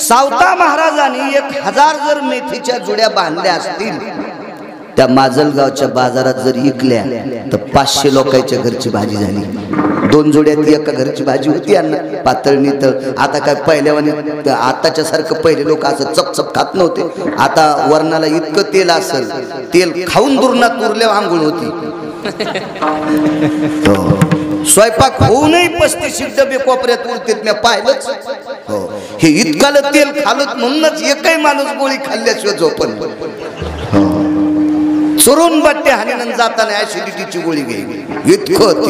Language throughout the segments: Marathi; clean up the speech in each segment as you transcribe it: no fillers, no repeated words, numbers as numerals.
सावता महाराजांनी 1000 जर मेथीच्या जुड्या बांधल्या असतील त्या माजलगावच्या बाजारात जर विकल्या तर 500 लोकांच्या घरची भाजी झाली। 2 जोड्यात एका घरची भाजी होती अन्न पातळ नितळ। आता काय पहिल्यावानी आताच्या सारखं पहिले लोक असं चपचप खात नव्हते। आता वरणाला इतकं तेल असेल, तेल खाऊन दुर्नात उरल्यावर आंघोळ होती। स्वयंपाक होऊनही 35 डबे कोपऱ्यात उरतेत, मी पाहिलंच। हो, हे इतकालं तेल खालत म्हणूनच एकही माणूस गोळी खाल्ल्याशिवाय झोपन। चुरून बट्टे हाणून जाताना ऍसिडिटीची गोळी घ्यायची, इतकं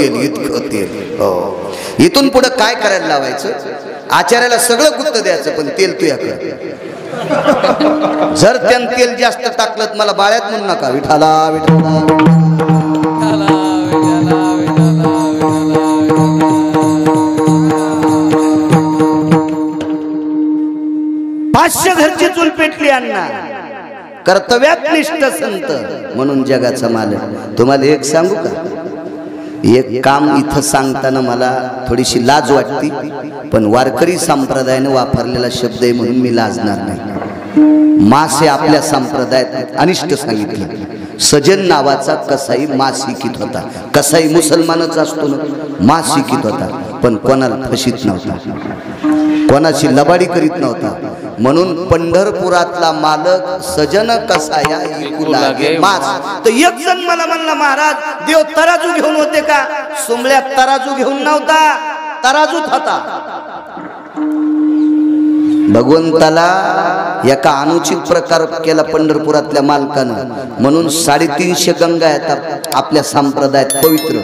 तेल। हो, इथून पुढे काय करायला लावायचं? आचार्याला सगळं गुत्त द्यायचं, पण तेल तुझ्याकडे। जर त्यानं तेल जास्त टाकलं मला बाळ्यात म्हणू नका, विठाला विठाला 500 घरची चूल पेटली अण्णा, कर्तव्यात निष्ठ संत म्हणून जगाचा मालक। तुम्हाला एक सांगू का? एक काम इथं सांगताना मला थोडीशी लाज वाटती, पण वारकरी संप्रदायाने वापरलेला शब्द आहे म्हणून मी लाजणार नाही। मास हे आपल्या संप्रदायात अनिष्ट सांगितलं। सजन नावाचा कसाई मास शिकित होता। कसाई मुसलमानच असतो ना, मास शिकित होता, पण कोणाला फशीत नव्हता, कोणाची लबाडी करीत नव्हता। म्हणून पंढरपुरातला मालक सजन कसाया ऐकू लागे मास। तर एक जण मला म्हणला, महाराज देव तराजू घेऊन होते का? सुमल्यात तराजू घेऊन नव्हता, तराजूत होता। भगवंताला एका अनुचित प्रकार केला पंढरपुरातल्या मालकानं, म्हणून 350 गंगा येतात आपल्या संप्रदायात पवित्र,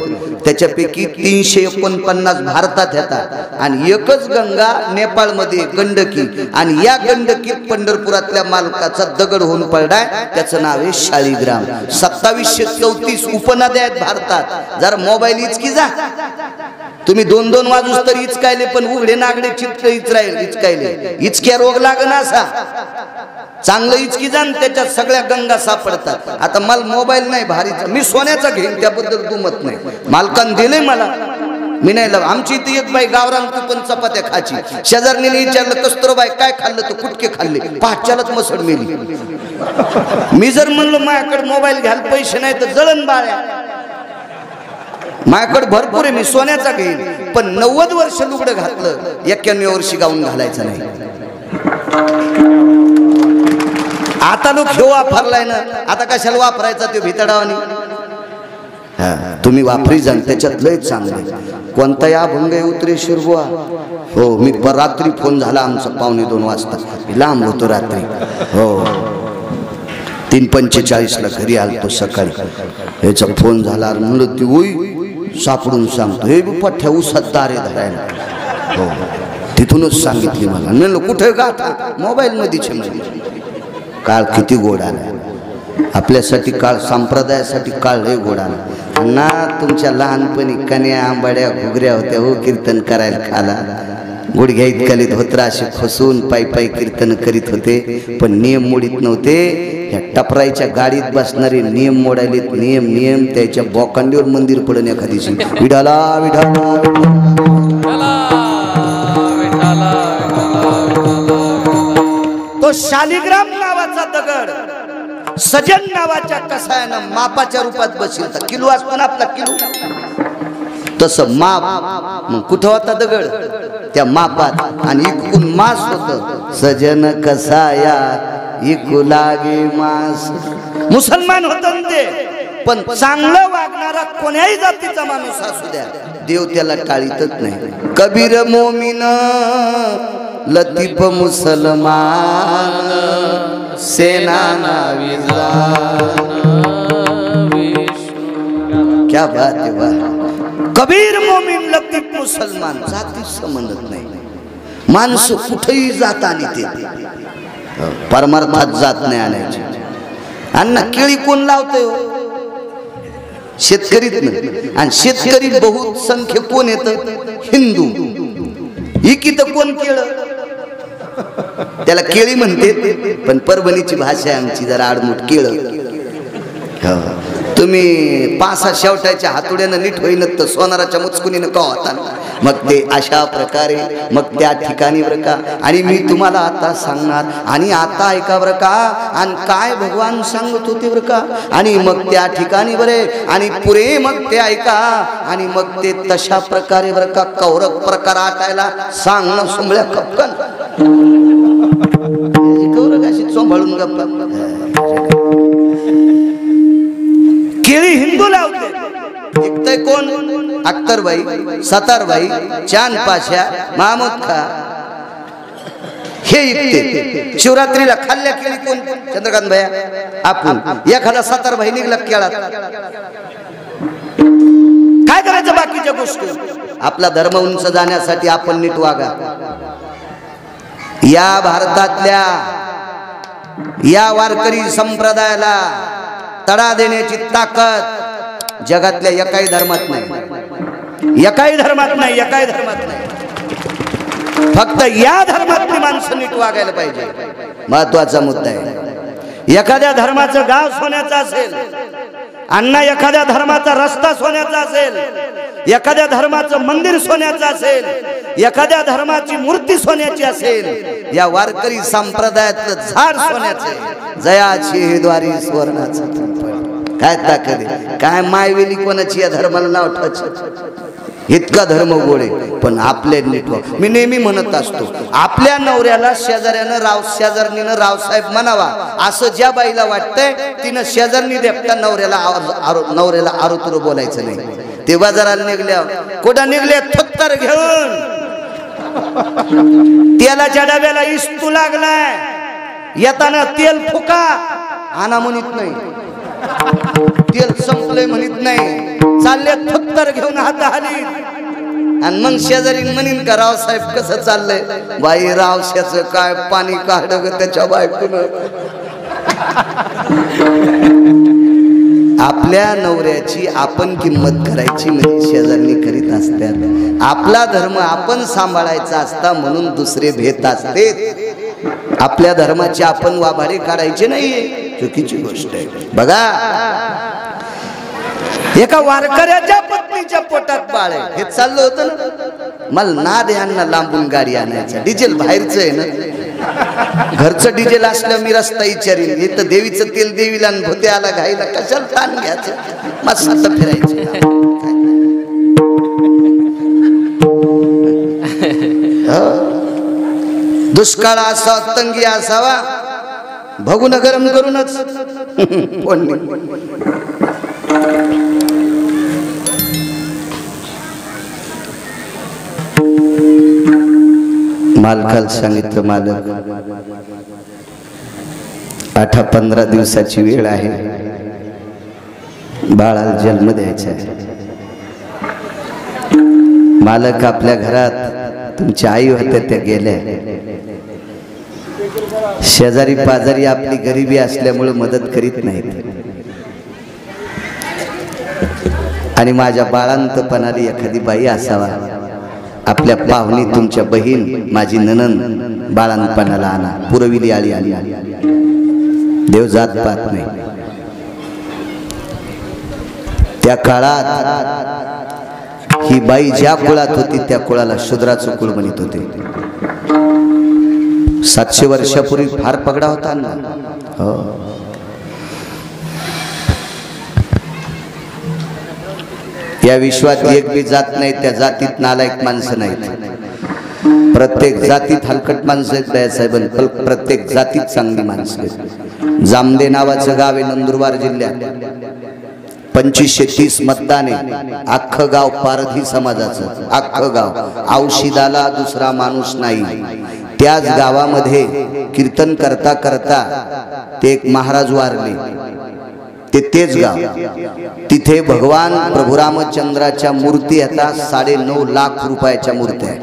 त्याच्यापैकी 349 भारतात येतात आणि एकच गंगा नेपाळमध्ये गंडकी। आणि या गंडकीत पंढरपुरातल्या मालकाचा दगड होऊन पडलाय, त्याचं नाव आहे शाळीग्राम। 2734 उपनद्या आहेत भारतात। जर मोबाईल इचकी जा तुम्ही 2-2 वाजूस तर इचकायले, पण उघडे नागडे चित्त इचकायले, इचक्या रोग लागना असा चांगलं इचकी जाण, त्याच्यात सगळ्या गंगा सापडतात। आता मला मोबाईल नाही भारीचा, मी सोन्याचा घेईन, त्याबद्दल दुमत नाही। मालकान दिले मला, मी नाही लाव। आमची इथे एक बाई गावरान तू पण चपात्या खाची, शेजारणीने विचारलं कस्तुरबाई काय खाल्लं? तर कुटके खाल्ले, पाठच्यालाच मसड मेली। मी जर म्हणलो माझ्याकडे मोबाईल घ्यायला पैसे नाही तर जळण बाळ्या, माझ्याकडे भरपूर आहे, मी सोन्याचा घेईन, पण 90 वर्ष लुगडं घातलं, 91 वर्षी गाऊन घालायचं नाही। आता लोक ह्यो वापरलाय ना, आता कशाला वापरायचा तो भितडावानी? तुम्ही वापरी जाण, त्याच्यात लय चांगले। कोणता या अभंग उतरेश्वर बुवा? हो, मी रात्री फोन झाला आमचा 2:45 वाजता, लांब होतो रात्री। हो, 3:45 ला घरी आलतो सकाळी। याचा फोन झाला, म्हणलं ती होई सापडून सांगतो, हे पठ्ठ्या उसात दारे धरायला। हो, तिथूनच सांगितली मला। म्हणलं कुठे गाठा? मोबाईल मध्येच म्हणजे। काळ किती गोड आला आपल्यासाठी, काळ संप्रदायासाठी काळ लय गोड आला ना। तुमच्या लहानपणी कन्या आंबाड्या घुगऱ्या होत्या हो, कीर्तन करायला खाला, गुडघ्या इतकालीत होत्रा असे फसून पायी कीर्तन करीत होते, पण नियम मोडीत नव्हते। ह्या टपराईच्या गाडीत बसणारे नियम मोडायलेत, नियम त्याच्या बोकांडीवर मंदिर पडून एखादीशी विठाला विठाला। तो शालिग्राम नावाचा दगड सजन नावाच्या कसायानं मापाच्या रूपात बसवला। किलो असतो ना आपला किलो, तसं माप। मग कुठं होता दगड? त्या मापात, आणि इकून मास होत। सजन कसाया इकू लागे मास। मुसलमान होत ते, पण चांगलं वागणारा कोण्याही जातीचा माणूस असू द्या, देव त्याला टाळीतच नाही। कबीर मोमीन लतीफ मुसलमान, सेना नावी जान। क्या बात है, वाह। कबीर मोमीन लतीफ मुसलमान, जाती संबंधत नाही। माणसं कुठेही जात आणि ते परमार्थात जात नाही आणायची। अण्णा केळी कोण लावतोय? शेतकरीत नाही, आणि शेतकरी बहुत संख्य कोण येतं? हिंदू। इकित कोण केळं? त्याला केळी म्हणते, पण परभणीची भाषा आहे आमची जरा आडमुठ, केळं। तुम्ही 5-6 शेवटाच्या हातोड्यानं नीट होईन तर सोनाराच्या मुचकुनीनं का होता. मग ते अशा प्रकारे मग त्या ठिकाणी बरं का. आणि मी तुम्हाला आता सांगणार आणि आता ऐका बरं का. आणि काय भगवान सांगत होते बरं का. आणि मग त्या ठिकाणी बरे आणि पुरे मग ते ऐका. आणि मग ते तशा प्रकारे बरं का कौरक प्रकार आटायला सांगणं सुंबळ्या कपकन कौरक अशी चोंभाळून गप्पा केळी हिंदू लावते. ऐकतय कोण. अख्तरबाई, सतारबाई, चांद पाशा, महमूद खा हे ऐकते. शिवरात्रीला खाल्ल्या केळी कोण. चंद्रकांत भैया आपण. एखादा सतारबाई निघला केळात काय करायचं. बाकीच्या गोष्टी आपला धर्म उंच जाण्यासाठी आपण नीट वागा. या भारतातल्या या वारकरी संप्रदायाला तडा देण्याची ताकद जगातल्या एकाही धर्मात नाही. एकाही धर्मात नाही. एकाही धर्मात नाही. फक्त या धर्मातली माणसं नीट वागायला पाहिजे. महत्वाचा मुद्दा आहे. एखाद्या धर्माचं गाव सोन्याचं असेल, अण्णा एखाद्या धर्माचा रस्ता सोन्याचा असेल, एखाद्या धर्माचं मंदिर सोन्याचं असेल, एखाद्या धर्माची मूर्ती सोन्याची असेल, या वारकरी संप्रदायातलं झाड सोन्याचं. जयाची द्वारी सुवर्णाचं. काय ताकद आहे. काय मायवेली कोणाची या धर्माला नाव ठेवायचं. इतका धर्म गोळे. पण आपले नेटवर्क मी नेहमी म्हणत असतो आपल्या नवऱ्याला शेजारणीनं रावसाहेब म्हणावा असं ज्या बाईला वाटतंय तिनं शेजारणी देपता नवऱ्याला आरोतुर बोलायचं नाही. ते बाजाराला निघल्या कुठं निघले थत्तर घेऊन तेलाच्या डब्याला इस्तू लागलाय. येताना तेल फुका आणा म्हणत नाही. तेल संपलंय म्हणत नाही. चालले थत्तर घेऊन हाताहाली. आणि मग शेजारी म्हणीन का रावसाहेब कसं चाललंय. बाई रावशाचं काय पाणी काढ त्याच्या बायकोन. आपल्या नवऱ्याची आपण किंमत करायची म्हणजे शेजारणी करीत असतात. आपला धर्म आपण सांभाळायचा असता म्हणून दुसरे भेट असते. आपल्या धर्माची आपण वाभाडे काढायचे नाहीये. चुकीची गोष्ट आहे. बघा एका वारकऱ्याच्या पत्नीच्या पोटात बाळ आहे. हे चाललं होतं ना. मला नाद यांना लांबून गाडी आणायचं. डिझेल बाहेरचं आहे ना. घरचं डिझेल असलं मी रस्ता विचारीन. हे तर देवीचं तेल देवीला भोते आला घाईला कशाला ताण घ्यायचं. मस्त फिरायचं. दुष्काळ असावा तंगी असावा भगुन गरम करूनच मालकाला सांगितलं मालक 8-15 दिवसाची वेळ आहे. बाळाला जन्म द्यायचा आहे. मालक आपल्या घरात तुमच्या आई होत्या त्या गेल्या. शेजारी पाजारी आपली गरिबी असल्यामुळे मदत करीत नाहीत. आणि माझ्या बाळांतपणाली एखादी बाई असावा. आपल्या पाहुणी तुमच्या बहीण माझी ननंद बाळांतपणाला आणा. पुरविली आली आली देव जात पाहत नाही. त्या काळात ही बाई ज्या कुळात होती त्या कुळाला शूद्राचं कुळ म्हणत होते. 700 वर्षापूर्वी फार पगडा होता ना. हो. या विश्वात एक बी जात नाही त्या जातीत नालायक माणसं नाहीत. प्रत्येक जातीत हलकट माणसं आहेत बाळासाहेब. प्रत्येक जातीत चांगली माणसं आहेत. जामदे नावाचं गाव आहे नंदुरबार जिल्ह्यात. 2530 मतदाने. अख्खं गाव पारधी समाजाचं. अख्खं गाव. औषधाला दुसरा माणूस नाही. त्याच गावामध्ये कीर्तन करता करता ते एक महाराज वारले. तेच गाव. तिथे भगवान प्रभू रामचंद्राच्या मूर्ती आता 9.5 लाख रुपयाच्या मूर्त्या.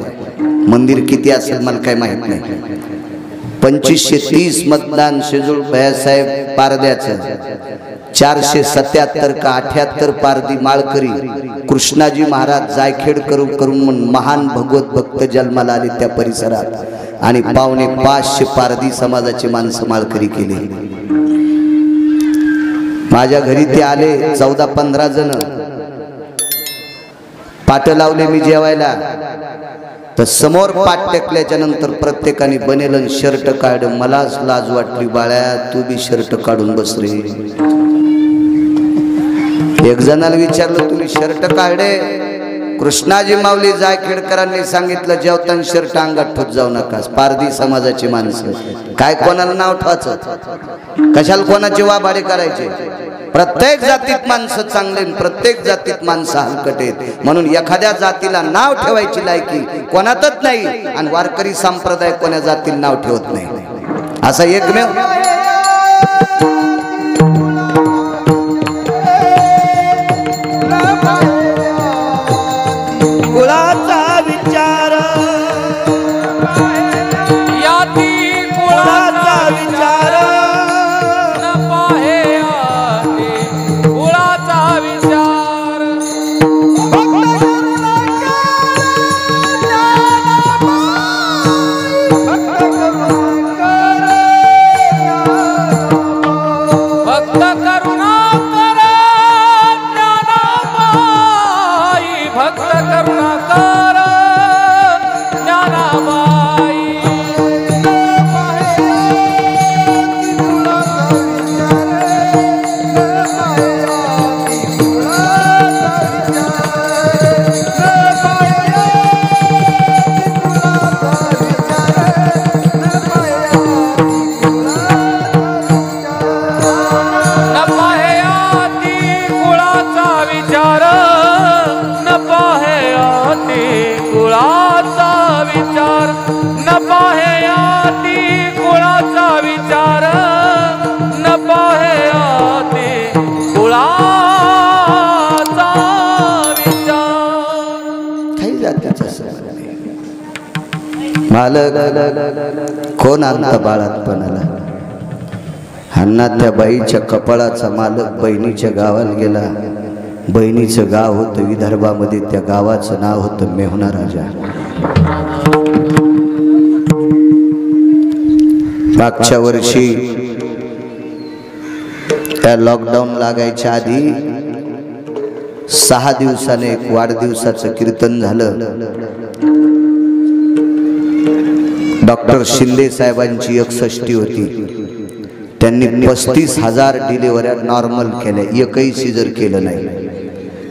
मंदिर किती असेल मला काही माहित नाही. 2530 मतदान शेजूळ भैयासाहेब पारद्याचं. 477 का 78 पारधी माळकरी. कृष्णाजी महाराज जायखेड करून महान भगवत भक्त जन्माला आले त्या परिसरात. आणि 450 पारधी समाजाचे माणसं माळकरी केले. माझ्या घरी ते आले 14-15 जण, पाट लावले मी जेवायला, तर समोर पाट टेकल्याच्या नंतर प्रत्येकाने बनेलन शर्ट काढ. मलाच लाज वाटली, बाळ्या तू बी शर्ट काढून बस रे. एक जणाला विचारलं तुम्ही शर्ट काढे? कृष्णाजी माऊली जायखेडकरांनी सांगितलं जेवताना शर्ट अंगात ठेवत जाऊ नका, पारधी समाजाची माणसं. काय कोणाला नाव ठेवायचं, कशाला कोणाचे वाभाडे करायचे? प्रत्येक जातीत माणसं चांगले, प्रत्येक जातीत माणसं हलकट आहेत. म्हणून एखाद्या जातीला नाव ठेवायची लायकी कोणातच नाही, आणि वारकरी संप्रदाय कोणा जातीला नाव ठेवत नाही. असा एकमेव कुळाचा विचार, याती कुळाचा विचार, न पाहे आती कुळाचा विचार. भक्त करुणाकर ज्ञानाबाई, भक्त करुणाकर ज्ञानाबाई. मालक कोण आणता बाळातपणाला? अण्णा त्या बाईच्या कपाळाचा मालक बहिणीच्या गावाला गेला. बहिणीचं गाव होतं विदर्भामध्ये, त्या गावाचं नाव होतं मेहुणा राजा. मागच्या वर्षी त्या लॉकडाऊन लागायच्या आधी 6 दिवसाने एक वाढदिवसाचं कीर्तन झालं. डॉक्टर शिंदे साहेबांची 61 होती. त्यांनी 35,000 डिलिव्हऱ्या नॉर्मल केल्या, एकही सिजर केलं नाही.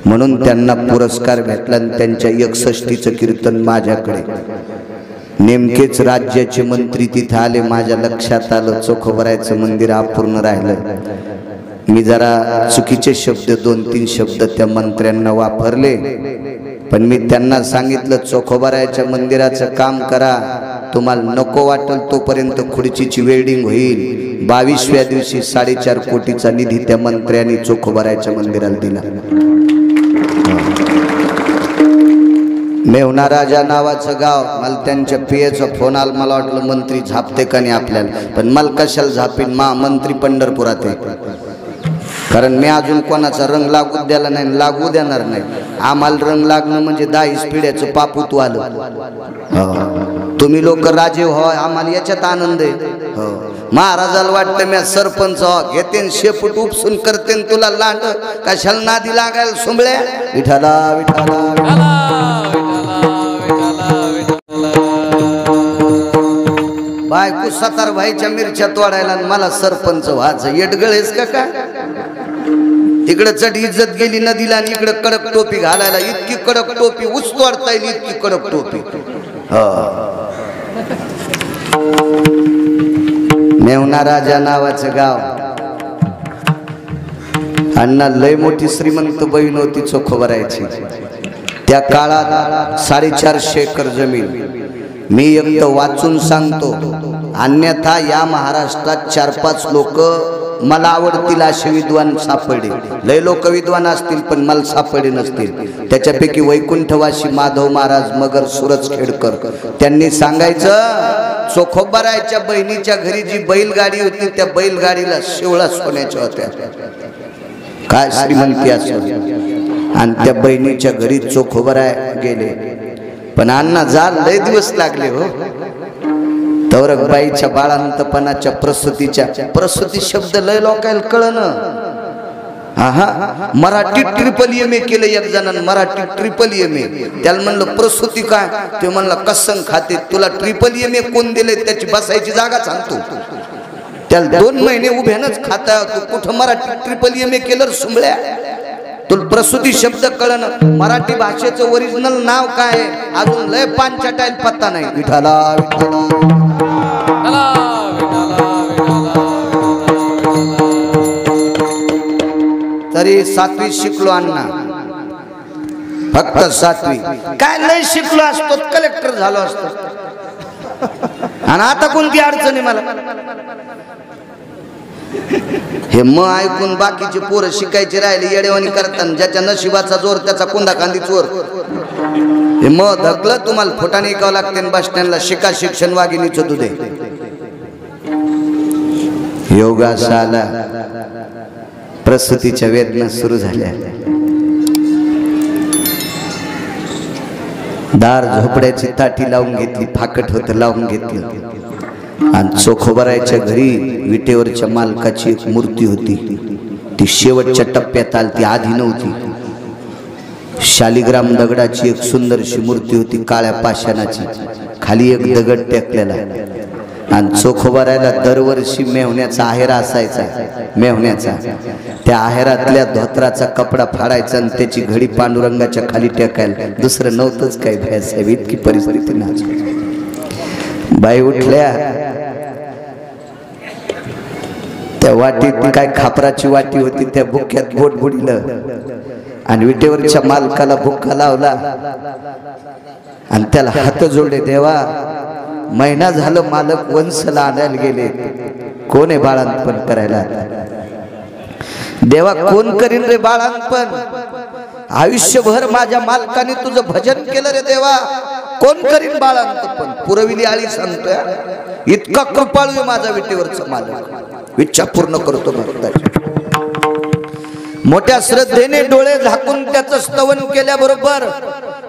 म्हणून त्यांना पुरस्कार भेटला आणि त्यांच्या 61चं कीर्तन माझ्याकडे. नेमकेच राज्याचे मंत्री तिथे आले. माझ्या लक्षात आलं चोखोबरायचं मंदिर अपूर्ण राहिलं. मी जरा चुकीचे शब्द 2-3 शब्द त्या मंत्र्यांना वापरले, पण मी त्यांना सांगितलं चोखोबरायच्या मंदिराचं काम करा, तुम्हाला नको वाटेल तोपर्यंत खुर्चीची वेल्डिंग होईल. 22व्या दिवशी 4.5 कोटीचा निधी त्या मंत्र्यांनी चोखोबरायच्या मंदिराला दिला. मेहुणा राजा नावाचं गाव. मला त्यांच्या पियेचा फोन आला. मला वाटलं मंत्री झापते का नाही आपल्याला, पण मला कशाला झापीन, मंत्री पंढरपुरात आहे. कारण मी अजून कोणाचा रंग लागू द्याला नाही, लागू देणार नाही. आम्हाला रंग लागणं म्हणजे 10 पिढ्याचं पापूत आलं. तुम्ही लोक राजे हो, आम्हाला याच्यात आनंद आहे. महाराजाला वाटतं मी सरपंच घेते, शेपूट उपसून करते, तुला लांड कशाला नादी लागायला सुंबळ्या. विठाला विठाला बायको 17 भाईच्या मिरच्या तोडायला, मला सरपंच व्हायचं. येडगळेस का काय? तिकडे चढ इज्जत गेली नदीला, आणि इकडे कडक टोपी घालायला. इतकी कडक टोपी उच तोडता येईल, इतकी कडक टोपी. मेहुणा राजा नावाचं गाव. अण्णा लय मोठी श्रीमंत बहीण होती चोखोबरायची. त्या काळात 450 एकर जमीन. मी एकदा वाचून सांगतो, अन्यथा या महाराष्ट्रात 4-5 लोक मला आवडतील असे विद्वान सापडले. लय लोक विद्वान असतील, पण मला सापडले नसतील. त्याच्यापैकी वैकुंठवासी माधव महाराज मगर सुरजखेडकर, त्यांनी सांगायचं चोखोबरायच्या बहिणीच्या घरी जी बैलगाडी होती, त्या बैलगाडीला शिवळा सोन्याच्या होत्या. काय श्रीमंती असेल. आणि त्या बहिणीच्या घरी चोखोबराय गेले. पण अण्णा जा लय दिवस लागले हो. तवरक बाईच्या बाळांतपणाच्या प्रसूती शब्द लय लोकायला कळणं. हा मराठी MA केलं एक जणांनी, मराठी MA. त्याला म्हणलं प्रसूती काय, ते म्हणलं कसं खाते. तुला MA कोण दिले, त्याची बसायची जागा सांगतो. त्याला 2 महिने उभ्यानच खाता. तू कुठं मराठी MA केलं सुंबळ्या? तुला प्रसूती शब्द कळण. मराठी भाषेचं ओरिजिनल नाव काय अजून लय पांचाटाईल पत्ता नाही. विठाला तरी 7वी शिकलो अण्णा, फक्त 7वी. काय लय शिकलो असतो, कलेक्टर झालो असतो. आणि आता कोणती अडचणी मला. हे ऐकून बाकीचे पोरं शिकायचे राहिले येडेवानी करताना. ज्याच्या नशिबाचा जोर त्याचा कोंडा कांदी चोर. हे धकलं तुम्हाला फुटाने ऐकावं लागते. बस स्टँडला शिका शिक्षण वाघिणीचं दूध आहे. योगाशाला प्रसूतीच्या वेदना सुरू झाल्या. दार झोपड्याची ताटी लावून घेतली, फाकट होत लावून घेतली. आणि चोखोबारायच्या घरी विटेवरच्या मालकाची एक मूर्ती होती. ती शेवटच्या टप्प्यात आली, आधी नव्हती. शालिग्राम दगडाची एक सुंदरशी मूर्ती होती, काळ्या पाषाणाची. खाली एक दगड टेकलेला. आणि चोखोबारायला दरवर्षी मेहण्याचा आहेर असायचा. मेहण्याचा त्या आहेरातल्या धोत्राचा कपडा फाडायचा आणि त्याची घडी पांडुरंगाच्या खाली टेकायला. दुसरं नव्हतंच काय भ्यासाहेब. इतकी परिस्थिती नाही. बाई उठल्या, त्या वाटीत काय खापराची वाटी होती, त्या बुक्यात बोट बुडलं. आणि विटेवरच्या मालकाला बुक्का लावला आणि त्याला हात जोडले. देवा, महिना झालं मालक वंशला आणायला गेले, कोण आहे बाळांतपण करायला? देवा, कोण करीन रे बाळांतपण? आयुष्यभर माझ्या मालकाने तुझं भजन केलं रे देवा, कोण करीन बाळांतपण? पुरविली आळी सांगतोय. इतका कृपाळू आहे माझा विटेवरचा मालक. इच्छा पूर्ण करतो भक्ताची. मोठ्या श्रद्धेने डोळे झाकून त्याचं स्तवन केल्याबरोबर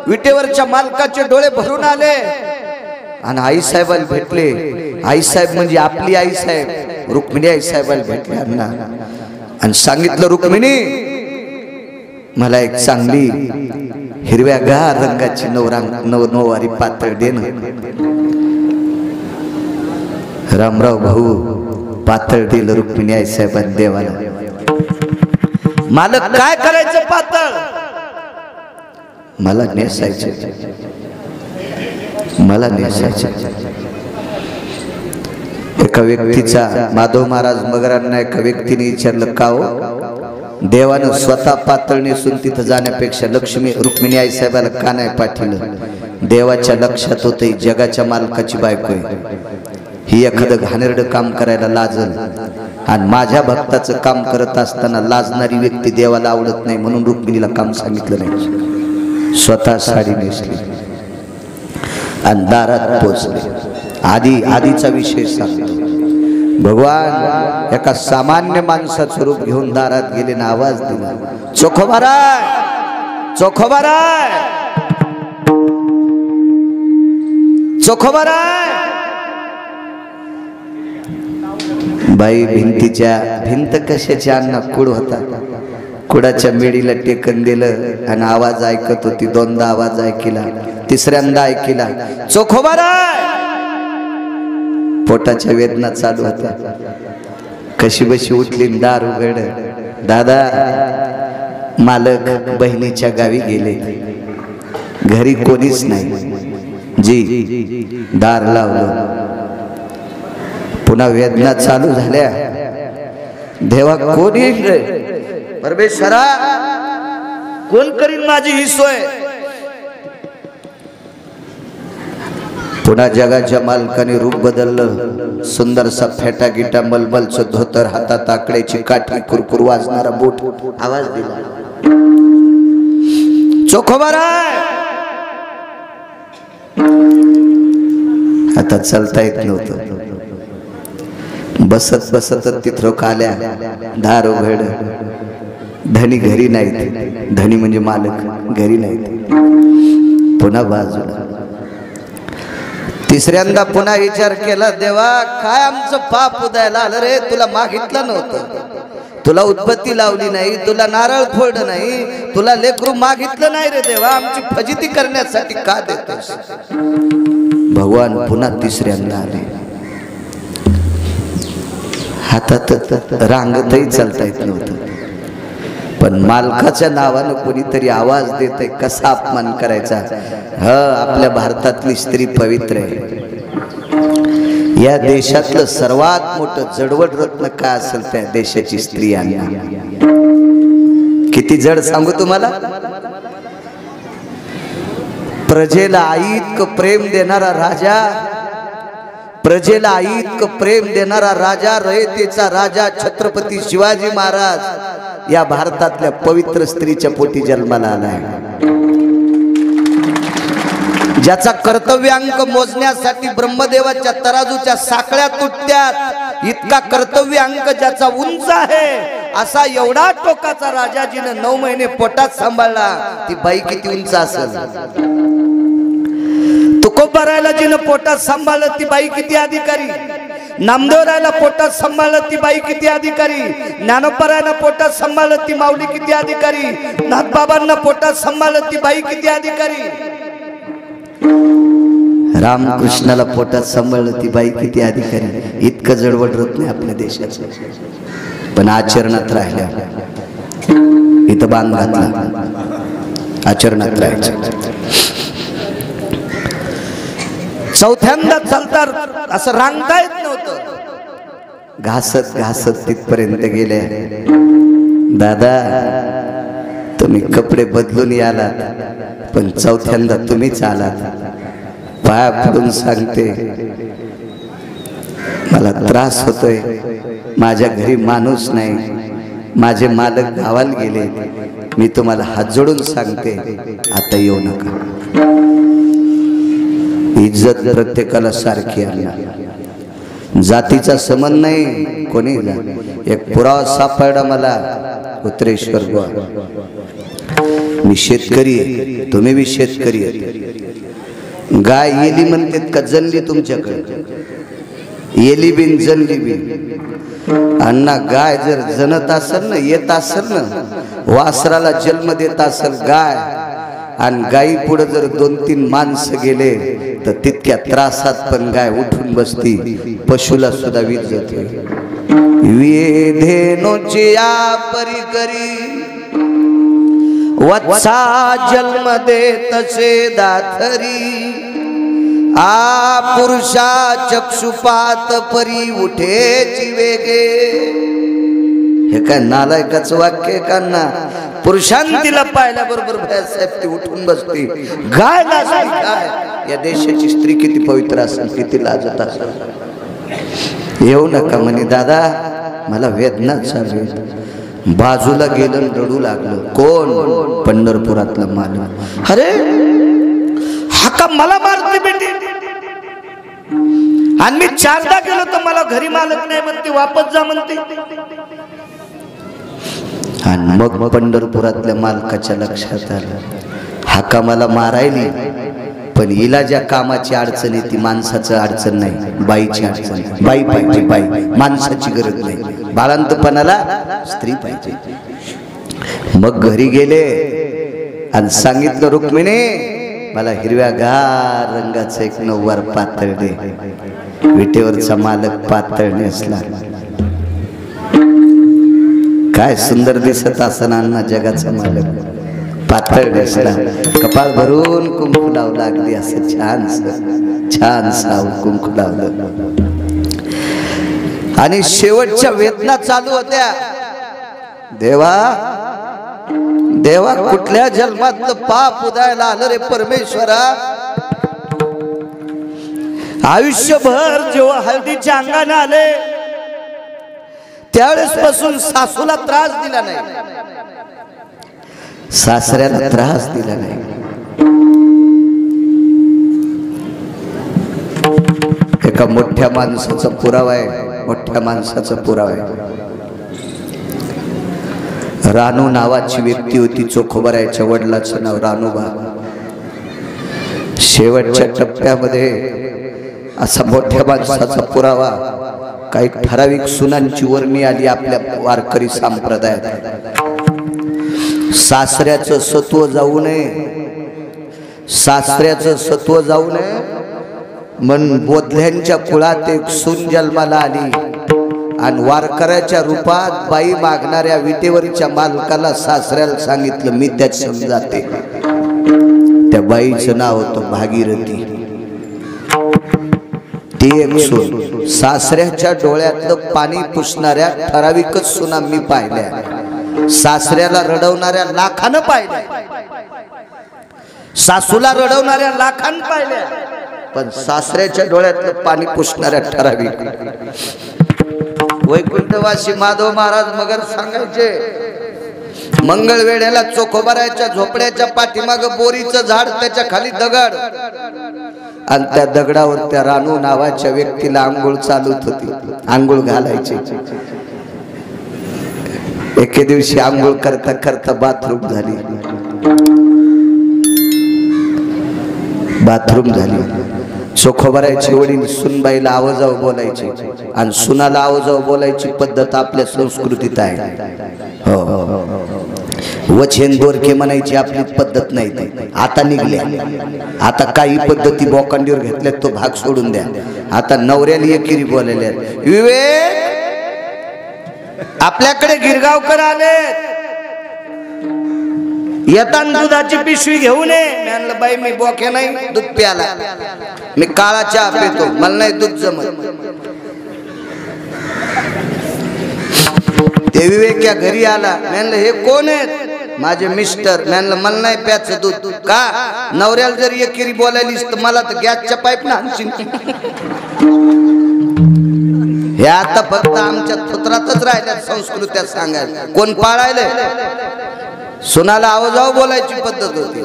विटेवरच्या मालकाचे डोळे भरून आले आणि आईसाहेबाला भेटले. आईसाहेब म्हणजे आपली आईसाहेब, रुक्मिणी आईसाहेबाला भेटले अण्णा. आणि सांगितलं, रुक्मिणी, मला एक चांगली हिरव्यागार रंगाची नववारी पातळ दे ना. रामराव भाऊ पातळ दिलं रुक्मिणी आईसाहेबांनी देवाला. मालक, काय करायचं पातळ? मला नेसायचे, मला नेसायचे. एका व्यक्तीचा, माधव महाराज मगरांना एका व्यक्तीने विचारलं, का हो? देवानं स्वतः पातळ नेसून तिथं जाण्यापेक्षा रुक्मिणी आईसाहेबाला का नाही पाठवलं? देवाच्या लक्षात होते जगाच्या मालकाची बायको आहे, ही एखादं घाणेरडं काम करायला लाजल. आणि माझ्या भक्ताचं काम करत असताना लाजणारी व्यक्ती देवाला आवडत नाही, म्हणून रुक्मिणीला काम सांगितलं नाही. स्वतः साडी नेसली आणि दारात पोचले. आधीचा विषय सांगतो. भगवान एका सामान्य माणसाचं रूप घेऊन दारात गेले ना आवाज दिला, चोखोबाराय, चोखोबाराय, चोखोबाराय. बाई भिंत कशाची अण्णा? कुड होता. कुडाच्या मेडीला टेकन दिलं आणि आवाज ऐकत होती. 2दा आवाज ऐकला, 3ऱ्यांदा ऐकला, चोखोबाराय. पोटाच्या वेदना चालू होत्या. कशी बशी उठली, दार उघड. दादा, मालक बहिणीच्या गावी गेले, घरी कोणीच नाही. जी, दार लावलं. पुन्हा वेदना चालू झाल्या. देवा, कोण येईल रे? परमेश्वरा, कोण करीन माझी ही सोय? पुन्हा जगाच्या मालकाने रूप बदललं. सुंदरसा फेटा गिटा, मलमलचं धोतर, हातात आकड्याची काठी, कुरकुर वाजणारा बोट. आवाज दिला, चोखोबाराय. आता चालता येत नव्हतं. बसत बसत तिथं काल्या. दार उघड. धनी घरी नाहीत. धनी म्हणजे मालक घरी नाहीत. पुन्हा बाजूला. 3ऱ्यांदा पुन्हा विचार केला, देवा, काय आमचं पाप उदायला आलं रे? तुला मागितलं नव्हतं, तुला उदबत्ती लावली नाही, तुला नारळ फोडलं नाही, तुला लेकरू मागितलं नाही रे देवा, आमची फजिती करण्यासाठी का देतोस? भगवान पुन्हा तिसऱ्यांदा आले. हातात रांगतही चालता येत नव्हतं, पण मालकाच्या नावानं कोणीतरी आवाज देतंय, कसा अपमान करायचा. आपल्या भारतातली स्त्री पवित्र आहे. या देशातलं सर्वात मोठं जडवड रत्न काय असेल त्या देशाची स्त्री आहे. किती जड सांगू तुम्हाला. प्रजेला आईतकं प्रेम देणारा राजा, प्रजेला आईतकं प्रेम देणारा राजा, रयतेचा राजा छत्रपती शिवाजी महाराज या भारतातल्या पवित्र स्त्रीच्या पोटी जन्माला आलाय. ज्याचा कर्तव्यांक मोजण्यासाठी ब्रह्मदेवाच्या तराजूच्या साखळ्या तुटत्यात, इतका कर्तव्यांक ज्याचा उंच आहे, असा एवढा टोकाचा राजा जिने 9 महिने पोटात सांभाळला, ती बाई किती उंच असेल. तुकोबारायला जिने पोटात सांभाळलं ती बाई किती अधिकारी. नामदेवरायला पोटात सांभाळलं ती बाई किती अधिकारी. ज्ञानोबारायला पोटात सांभाळलं ती माऊली किती अधिकारी. नाथबाबांना पोटात सांभाळलं ती बाई किती अधिकारी. रामकृष्णाला पोटात सांभाळलं ती बाई किती अधिकारी. इतकं जडवड रत्न नाही आपल्या देशाचं, पण आचरणात राहिल्या. इथं बांध घातला, आचरणात राहायचं. चौथ्यांदा चालतात असं रांगता येत नव्हतं. घासत घासत तिथपर्यंत गेले. दादा तुम्ही कपडे बदलून यालात, पण चौथ्यांदा तुम्हीच आलात. पाया पडून सांगते, मला त्रास होतोय, माझ्या घरी माणूस नाही, माझे मालक गावाला गेले. मी तुम्हाला हात जोडून सांगते, आता येऊ नका. इज्जत प्रत्येकाला सारखी आहे, जातीचा संबंध नाही. कोणी एक पुरावा सापडला मला उत्तरेश्वर गोवा. मी शेतकरी आहे, तुम्ही बी शेतकरी आहे. गाय येली म्हणतात का जनली तुमच्याकडे? येली बिन जनली बिन. अण्णा गाय जर जनत असेल ना, येत असेल ना, वासराला जन्म देत असेल गाय, आणि गायी पुढे जर 2-3 माणसं गेले तर तितक्या त्रासात पण गाय उठून बसती, पशुला सुद्धा वीज जाते. वेधेनोची या परी करी, वत्सा जन्म दे तसे दाथरी. पुरुषा चक्षुपात परी उठेची वेगे. हे काय नालायकाचं वाक्य का ना? पुरुषांतीला पाहिल्याबरोबर साहेब ती उठून बसते. गाय लाजती काय? या देशाची स्त्री किती पवित्र असेल, किती लाजत असेल. येऊ नका म्हणे दादा, मला वेदना चालू. बाजूला गेलं, रडू लागलं. कोण? पंढरपुरातला मालक. अरे हा का मला मारते बेटी? आणि मी 4दा गेलो तर मला घरी मालक नाही म्हणते, वापस जा म्हणते. आणि मग पंढरपुरातल्या मालकाच्या लक्षात आलं, हा का मला मारायली, पण हिला ज्या कामाची अडचण आहे ती माणसाचं अडचण नाही, बाईची अडचण. बाई पाहिजे, बाई, माणसाची गरज नाही. बाळंतपणाला स्त्री पाहिजे. मग घरी गेले आणि सांगितलं, रुक्मिणी मला हिरव्यागार रंगाचं एक नऊवार पातळ दे. विटेवरचा मालक पातळ नेसला. काय सुंदर दिसत असताना जगाचा मालक पातळ नेसला. कपाळ भरून कुंकू लावलं, अगदी असं छान सावं कुंकू लावलं. आणि शेवटच्या वेदना चालू होत्या. देवा देवा, कुठल्या जन्मातलं पाप उदायला आलं रे परमेश्वरा? आयुष्यभर जेव्हा हळदीच्या अंगाने आले त्यावेळेस पासून सासूला त्रास दिला नाही, सासऱ्याला त्रास दिला नाही. एका मोठ्या माणसाचा पुरावा आहे, मोठ्या माणसाचा पुरावा आहे. रानू नावाची व्यक्ती होती. चोखोबारायच्या वडिलाचं नाव रानूबा. शेवटच्या टप्प्यामध्ये असा मोठ्या माणसाचा पुरावा. काही ठराविक सुनांची वर्णी आली आपल्या वारकरी संप्रदायात. सासऱ्याचं सत्व जाऊ नये, सासऱ्याचं सत्व जाऊ नये म्हणून बोधल्यांच्या कुळात एक सून जन्माला आली आणि वारकऱ्याच्या रूपात बाई मागणाऱ्या विटेवरच्या मालकाला सासऱ्याला सांगितलं मी त्यात समजाते. त्या बाईचं नाव होतं भागीरथी. ती एक सून. सासऱ्याच्या डोळ्यातलं पाणी पुसणाऱ्या ठराविकच सुना मी पाहिल्या, सासऱ्याला रडवणाऱ्या लाखानं पाहिल्या, सासूला रडवणाऱ्या लाखानं पाहिल्या, पण सासऱ्याच्या डोळ्यातलं पाणी पुसणाऱ्या ठराविक. वैकुंठवासी माधव महाराज मगर सांगायचे, मंगळवेढ्याला चोखोबाराच्या झोपड्याच्या पाठीमाग बोरीचं झाड, त्याच्या खाली दगड, आणि त्या दगडावर त्या रानू नावाच्या व्यक्तीला आंघोळ चालत होती, आंघोळ घालायची. एके दिवशी आंघोळ करता करता बाथरूम झाली, बाथरूम झाली. चोखोबारायचे वडील सुनबाईला आवाजाव बोलायचे, आणि सुनाला आवाजाव बोलायची पद्धत आपल्या संस्कृतीत आहे. हो, वचन दोरके म्हणायची आपली पद्धत नाही, आता निघल्या. आता काही पद्धती बोकांडीवर घेतल्यात, तो भाग सोडून द्या. आता नवऱ्याला एकेरी बोलायला. विवेक, आपल्याकडे गिरगावकर आले, येताना दुधाची पिशवी घेऊन ये. मी म्हणलं बाई मी बोक्या नाही, दूध प्याला, मी काळा चहा पितो, मला नाही दूध जमत. ते विवेक या घरी आला. म्हणलं हे कोण आहेत? माझे मिस्टर. म्हणलं मला नाही प्याचं दूध. का? नवऱ्याला जर एकेरी बोलायलीस तर मला तर गॅसच्या पाईप ना आणशील. हे आता फक्त आमच्या पुत्रातच राहिल्या संस्कृत्या सांगायला. कोण पाळायले? सुनाला आवाजाव बोलायची पद्धत होती,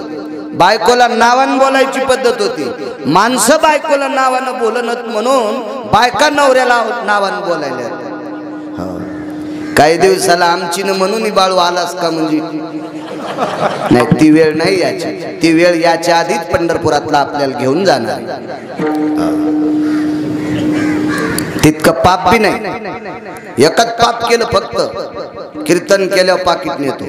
बायकोला नावानं बोलायची पद्धत होती. माणसं बायकोला नावानं बोलणत म्हणून बायका नवऱ्याला नावानं बोलायला. काही दिवसाला आमची न म्हणून बाळू आलास का म्हणजे नाही, ती वेळ नाही याची. ती वेळ याच्या आधीच पंढरपुरातला आपल्याला घेऊन जाणार. तितकं पाप बी नाही. एकच पाप केलं फक्त, कीर्तन केल्यावर पाकिट नेतो,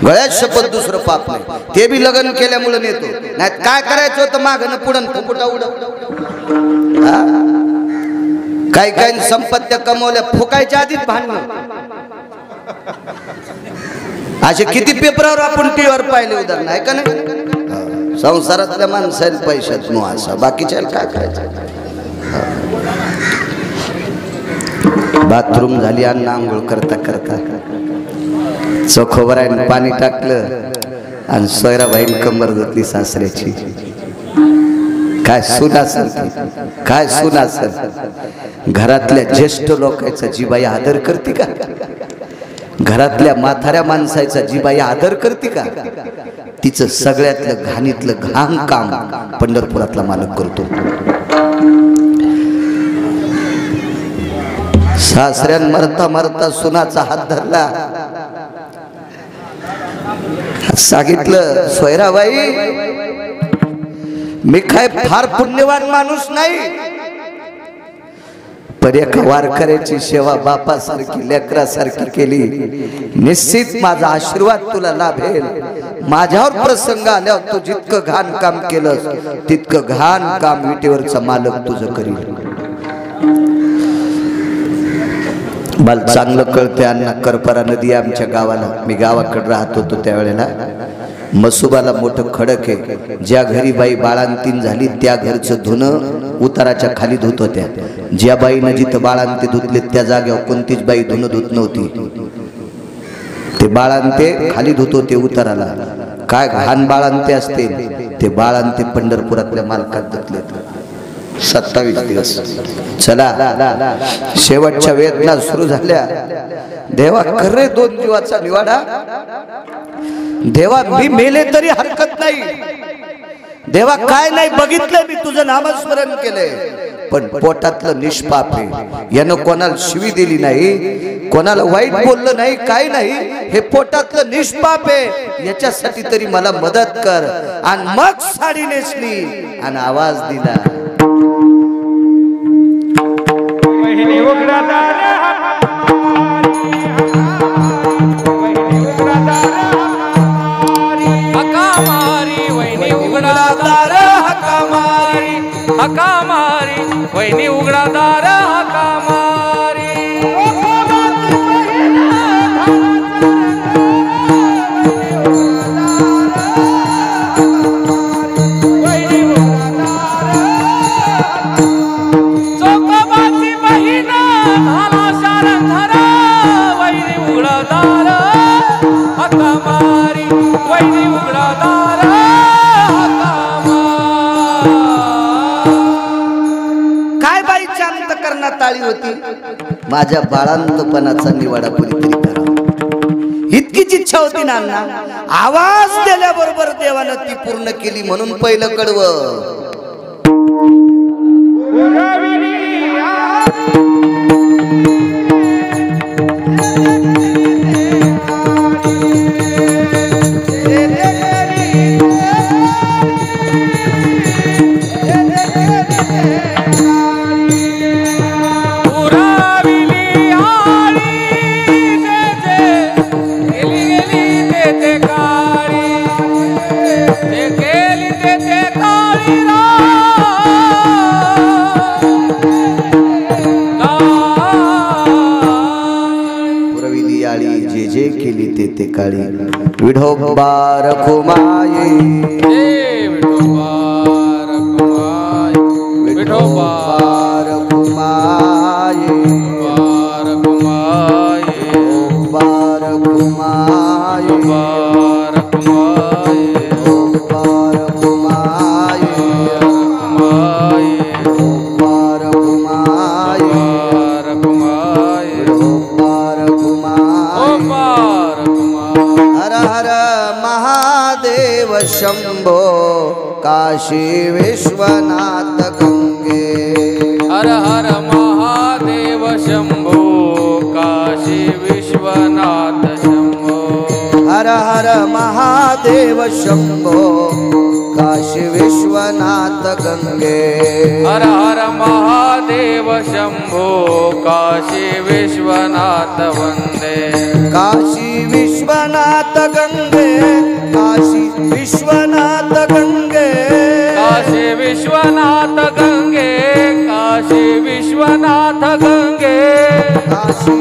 गळ्यात शपथ, दुसरं पाप नाही. ते बी लग्न केल्यामुळे नेतो. नाही काय करायचं होतं मागणं पुढं फुकुटा उडव. काही काही संपत्त्या कमवल्या फुकायच्या आधीच भांडण. असे किती पेपरावर आपण टीव्हीवर पाहिले उदाहरण आहे का नाही? संसारातल्या माणसाला पैशात नो असा, बाकीच्या काय करायचं. बाथरूम झाली आणि आंघोळ करता करता चोखोबरायने पाणी टाकलं आणि सोयराबाईने कंबर धुतली सासऱ्याची. काय सून असेल, काय सून असेल. घरातल्या ज्येष्ठ लोकांचा जी बाई आदर करते का? घरातल्या म्हाताऱ्या माणसाचा जी बाई आदर करते का? तिचं सगळ्यातलं घाणीतलं घाण काम पंढरपुरातला मालक करतो. सासऱ्यान मरता मरता सुनाचा हात धरला, सांगितलं सोयराबाई मी काय फार पुण्यवान माणूस नाही, पण एका वारकऱ्याची सेवा बापासारखी लेकरासारखी केली, निश्चित माझा आशीर्वाद तुला लाभेल. माझ्यावर प्रसंग आल्यावर तू जितकं घाण काम केलंस तितकं घाण काम विटेवरचा मालक तुझं करील. मला चांगलं कळतंय अण्णा, करपरा नदी आमच्या गावाला, मी गावाकडे राहत होतो त्यावेळेला मसुबाला मोठं खडक आहे. ज्या घरी बाई बाळांतीन झाली त्या घरचं धुणं उताराच्या खाली धुत होत्या. ज्या बाईनं जिथं बाळांते धुतले त्या जागेवर कोणतीच बाई धुणं धुत नव्हती. ते बाळांते खाली धुत होते उताराला. काय घाण बाळांते असते ते बाळांते पंढरपुरातल्या मालकात धुतले. 27 दिवस. चला शेवटच्या वेदना सुरू झाल्या. देवा कर रे 2 जीवाचा निवाडा. देवा मी मेले तरी हरकत नाही. देवा काय नाही बघितलं, मी तुझं नामस्मरण केलंय, पण पोटातलं निष्पाप आहे. यानं कोणाला शिवी दिली नाही, कोणाला वाईट बोललं नाही, काय नाही. हे पोटातलं निष्पाप आहे, याच्यासाठी तरी मला मदत कर. आणि मग साडी नेसली आणि आवाज दिला. हका मारी वहिनी उघडा दार हका मारी हका मारी वहिनी उघडा दार हका मारी चोकोबाची बहीण झाला शारंधर वहिनी उघडा दार हका मारी वहिनी उघडा दार काय बाई शांत करण्यात आली होती, माझ्या बाळांतपणाचा निवाडा कोणीतरी करा इतकीच इच्छा होती ना. आवाज दिल्याबरोबर देवानं ती पूर्ण केली म्हणून पहिलं कडवं. ते काळी विठोबा रखुमाई विठोबा रखुमाई शंभो काशी विश्वनाथ गंगे. हर हर महादेव शंभो काशी विश्वनाथ शंभो. हर हर महादेव शंभो काशी विश्वनाथ गंगे. हर हर महादेव शंभो काशी विश्वनाथ वंदे. काशी विश्वनाथ गंगे काशी विश्वनाथ गंगे. काशी विश्वनाथ गंगे काशी विश्वनाथ गंगे. काशी